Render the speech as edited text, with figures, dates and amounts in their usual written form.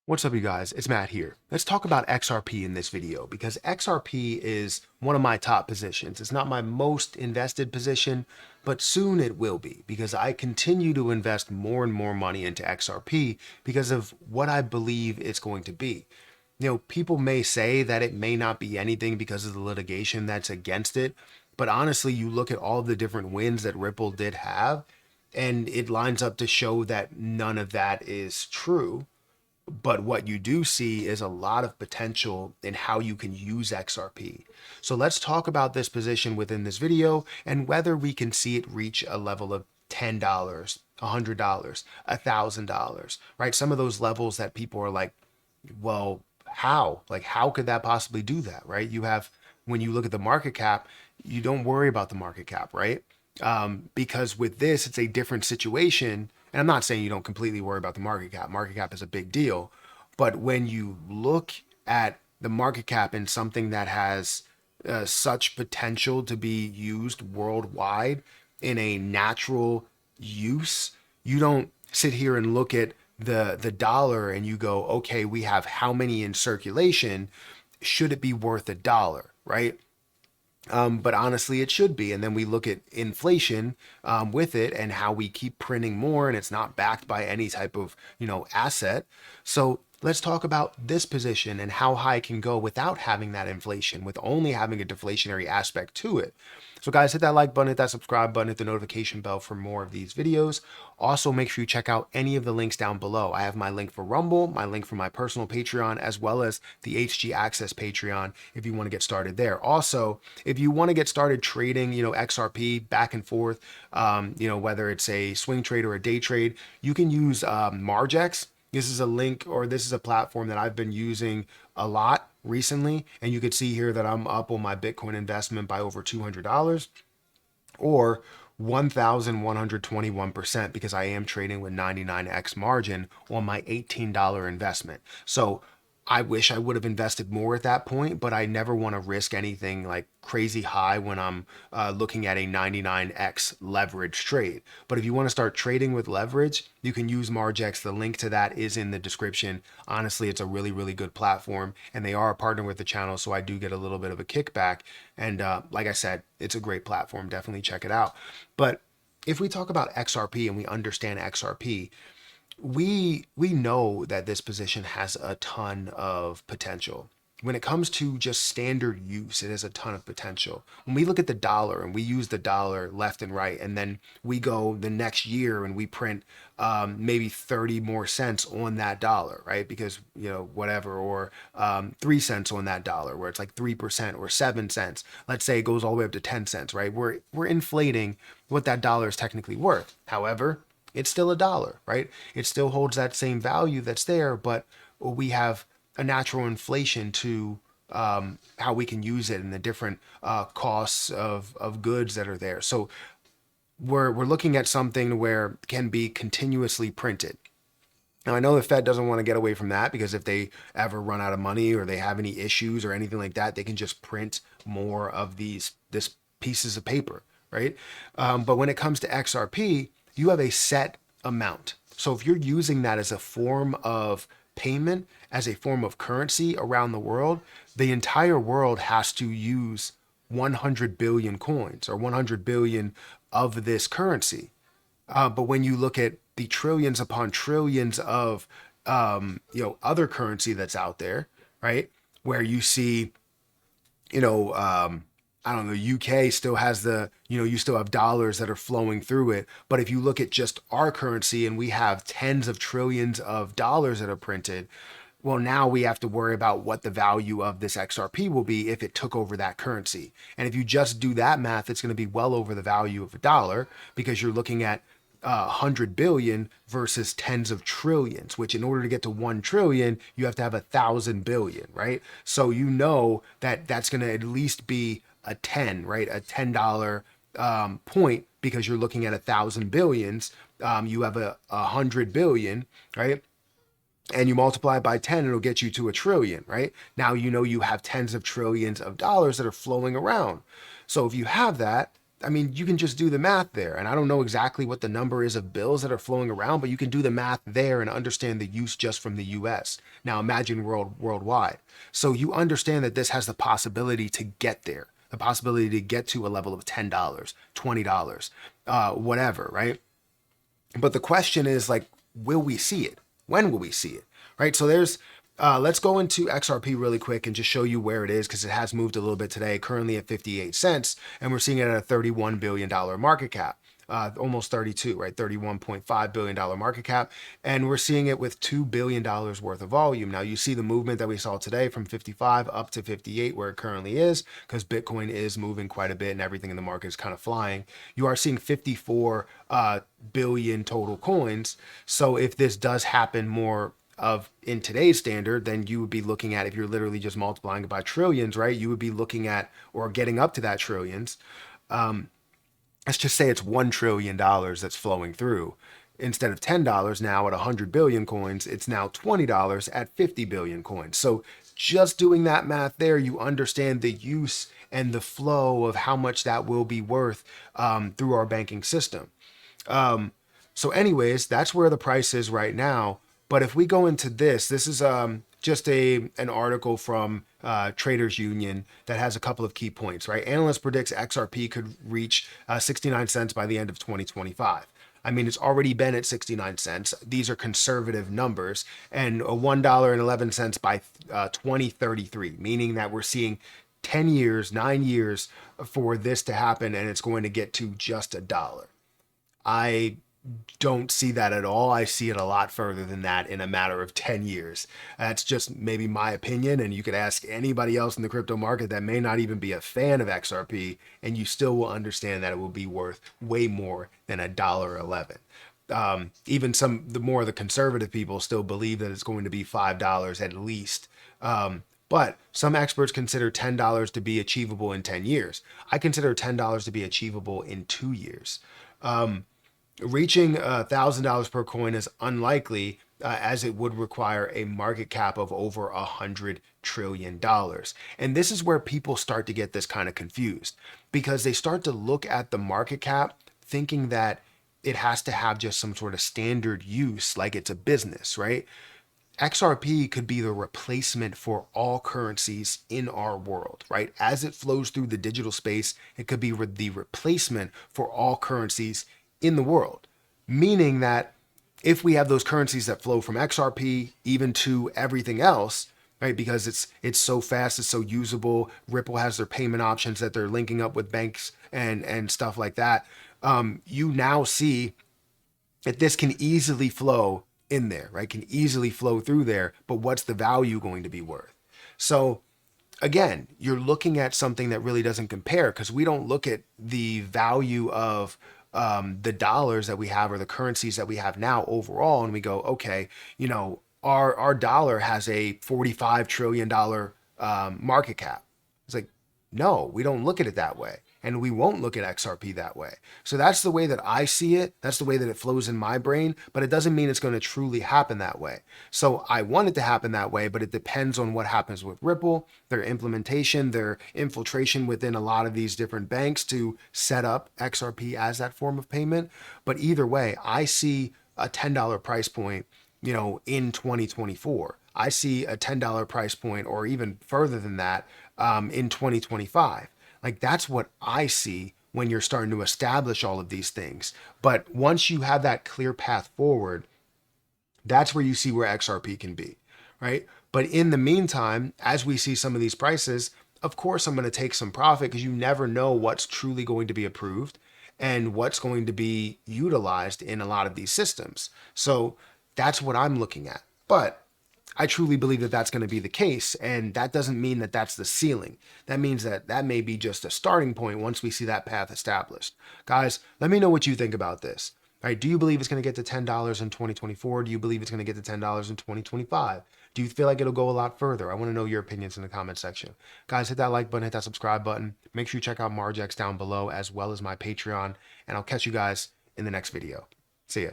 What's up, you guys? It's Matt here. Let's talk about XRP in this video because XRP is one of my top positions. It's not my most invested position, but soon it will be because I continue to invest more and more money into XRP because of what I believe it's going to be. People may say that it may not be anything because of the litigation that's against it, but honestly, you look at all the different wins that Ripple did have, and it lines up to show that none of that is true. But what you do see is a lot of potential in how you can use XRP. So let's talk about this position within this video and whether we can see it reach a level of $10, $100, $1,000, right? Some of those levels that people are like, well, how? Like, how could that possibly do that, right? When you look at the market cap, you don't worry about the market cap, right? Because with this, it's a different situation. And I'm not saying you don't completely worry about the market cap is a big deal. But when you look at the market cap in something that has such potential to be used worldwide in a natural use, you don't sit here and look at the dollar and you go, okay, we have how many in circulation? Should it be worth $1, right? But honestly, it should be. And then we look at inflation with it and how we keep printing more and it's not backed by any type of, asset. So let's talk about this position and how high it can go without having that inflation, with only having a deflationary aspect to it. So guys, hit that like button, hit that subscribe button, hit the notification bell for more of these videos. Also, make sure you check out any of the links down below. I have my link for Rumble, my link for my personal Patreon, as well as the HG Access Patreon if you want to get started there. Also, if you want to get started trading, XRP back and forth, whether it's a swing trade or a day trade, you can use Margex. This is a link, or this is a platform that I've been using a lot recently. And you can see here that I'm up on my Bitcoin investment by over $200 or 1,121% because I am trading with 99x margin on my $18 investment. So I wish I would have invested more at that point, but I never want to risk anything like crazy high when I'm looking at a 99x leverage trade. But if you want to start trading with leverage, you can use Margex. The link to that is in the description. Honestly, it's a really, really good platform, and they are a partner with the channel, so I do get a little bit of a kickback. And like I said, it's a great platform. Definitely check it out. But if we talk about XRP and we understand XRP, we know that this position has a ton of potential. When it comes to just standard use, it has a ton of potential. When we look at the dollar and we use the dollar left and right, and then we go the next year and we print maybe 30 more cents on that dollar, right? Because, whatever, or 3 cents on that dollar, where it's like 3% or 7 cents. Let's say it goes all the way up to 10 cents, right? We're inflating what that dollar is technically worth. However, it's still a dollar, right? It still holds that same value that's there, but we have a natural inflation to how we can use it and the different costs of goods that are there. So we're looking at something where it can be continuously printed. Now, I know the Fed doesn't want to get away from that because if they ever run out of money or they have any issues or anything like that, they can just print more of this pieces of paper, right? But when it comes to XRP, you have a set amount. So if you're using that as a form of payment, as a form of currency around the world, the entire world has to use 100 billion coins or 100 billion of this currency. But when you look at the trillions upon trillions of other currency that's out there, right, where you see, I don't know, UK still has you still have dollars that are flowing through it. But if you look at just our currency and we have tens of trillions of dollars that are printed, well, now we have to worry about what the value of this XRP will be if it took over that currency. And if you just do that math, it's going to be well over the value of a dollar because you're looking at 100 billion versus tens of trillions, which in order to get to 1 trillion, you have to have 1,000 billion, right? So that that's going to at least be a 10, right? A $10 point because you're looking at 1,000 billions. You have a 100 billion, right? And you multiply it by 10, it'll get you to a trillion, right? Now you have tens of trillions of dollars that are flowing around. So if you have that, I mean, you can just do the math there. And I don't know exactly what the number is of bills that are flowing around, but you can do the math there and understand the use just from the US. Now imagine worldwide. So you understand that this has the possibility to get there, the possibility to get to a level of $10, $20, whatever, right? But the question is like, will we see it? When will we see it? Right? So let's go into XRP really quick and just show you where it is, because it has moved a little bit today, currently at 58 cents, and we're seeing it at a $31 billion market cap. Almost 32, right? $31.5 billion market cap. And we're seeing it with $2 billion worth of volume. Now you see the movement that we saw today from 55 up to 58 where it currently is, because Bitcoin is moving quite a bit and everything in the market is kind of flying. You are seeing 54 billion total coins. So if this does happen more of in today's standard, then you would be looking at, if you're literally just multiplying it by trillions, right? You would be looking at, or getting up to that trillions. Let's just say it's $1 trillion that's flowing through. Instead of $10 now at 100 billion coins, it's now $20 at 50 billion coins. So just doing that math there, you understand the use and the flow of how much that will be worth through our banking system. So anyways, that's where the price is right now. But if we go into this is just an article from Traders Union that has a couple of key points, right? Analyst predicts XRP could reach 69 cents by the end of 2025. I mean, it's already been at 69 cents. These are conservative numbers, and $1.11 by 2033, meaning that we're seeing 10 years, 9 years for this to happen, and it's going to get to just $1. I don't see that at all. I see it a lot further than that in a matter of 10 years. That's just maybe my opinion, and you could ask anybody else in the crypto market that may not even be a fan of XRP, and you still will understand that it will be worth way more than $1.11. Even the more of the conservative people still believe that it's going to be $5 at least. But some experts consider $10 to be achievable in 10 years. I consider $10 to be achievable in 2 years. Reaching $1,000 per coin is unlikely, as it would require a market cap of over $100 trillion. And this is where people start to get this kind of confused, because they start to look at the market cap thinking that it has to have just some sort of standard use, like it's a business, right? XRP could be the replacement for all currencies in our world, right? As it flows through the digital space, it could be the replacement for all currencies in the world, meaning that if we have those currencies that flow from XRP even to everything else, right? Because it's so fast, it's so usable. Ripple has their payment options that they're linking up with banks and stuff like that. You now see that this can easily flow in there, right? Can easily flow through there, but what's the value going to be worth? So again, you're looking at something that really doesn't compare, because we don't look at the value of the dollars that we have or the currencies that we have now overall, and we go, okay, our dollar has a $45 trillion market cap. It's like, no, we don't look at it that way, and we won't look at XRP that way. So that's the way that I see it. That's the way that it flows in my brain, but it doesn't mean it's going to truly happen that way. So I want it to happen that way, but it depends on what happens with Ripple, their implementation, their infiltration within a lot of these different banks to set up XRP as that form of payment. But either way, I see a $10 price point, in 2024. I see a $10 price point, or even further than that, in 2025. Like, that's what I see when you're starting to establish all of these things. But once you have that clear path forward, that's where you see where XRP can be, right? But in the meantime, as we see some of these prices, of course, I'm going to take some profit, because you never know what's truly going to be approved and what's going to be utilized in a lot of these systems. So that's what I'm looking at. But I truly believe that that's going to be the case, and that doesn't mean that that's the ceiling. That means that that may be just a starting point once we see that path established. Guys, let me know what you think about this. All right, do you believe it's going to get to $10 in 2024? Do you believe it's going to get to $10 in 2025? Do you feel like it'll go a lot further? I want to know your opinions in the comment section. Guys, hit that like button, hit that subscribe button. Make sure you check out Margex down below, as well as my Patreon, and I'll catch you guys in the next video. See ya.